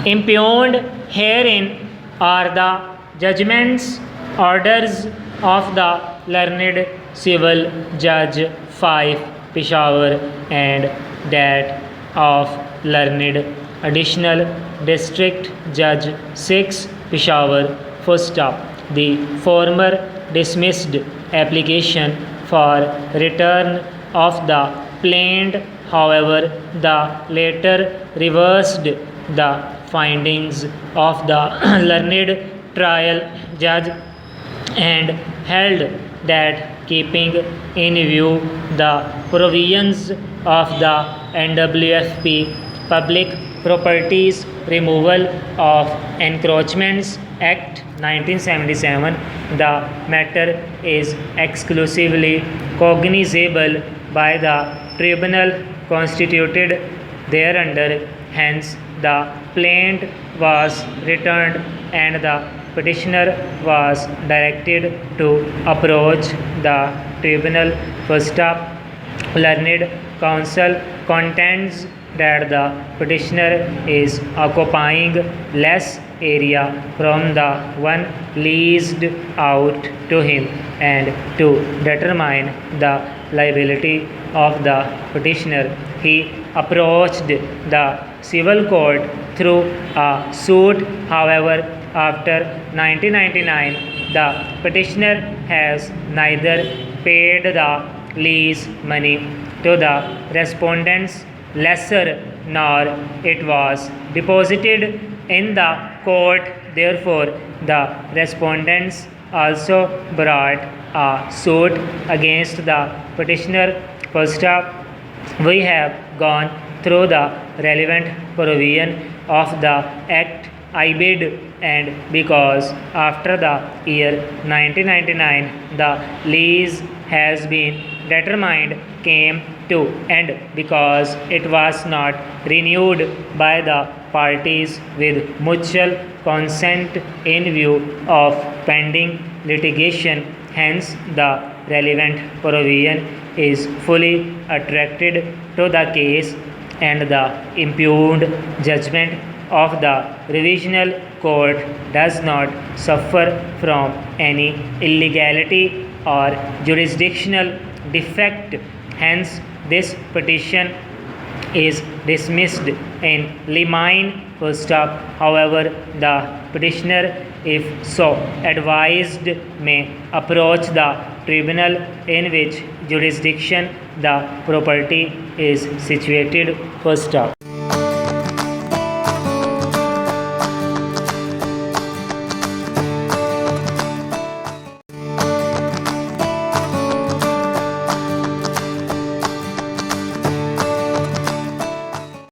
Impugned herein are the judgments, orders of the learned civil judge 5 Peshawar and that of learned additional district judge 6 Peshawar. Full stop. The former dismissed application for return of the plaintiff, however, the latter reversed the findings of the learned trial judge and held that keeping in view the provisions of the NWFP Public Properties Removal of Encroachments Act 1977, the matter is exclusively cognizable by the tribunal constituted thereunder. Hence, the plaintiff was returned and the petitioner was directed to approach the tribunal. First up, learned counsel contends that the petitioner is occupying less area from the one leased out to him, and to determine the liability of the petitioner, he approached the civil court through a suit. However, after 1999, the petitioner has neither paid the lease money to the respondent's lessor nor it was deposited in the court. Therefore, the respondents also brought a suit against the petitioner. First up, we have gone through the relevant provision of the Act. I bid, and because after the year 1999 the lease has been determined came to end, because it was not renewed by the parties with mutual consent in view of pending litigation. Hence, the relevant provision is fully attracted to the case, and the impugned judgment of the revisional court does not suffer from any illegality or jurisdictional defect. Hence, this petition is dismissed in limine. Full stop. However, the petitioner, if so advised, may approach the tribunal in which jurisdiction the property is situated. Full stop.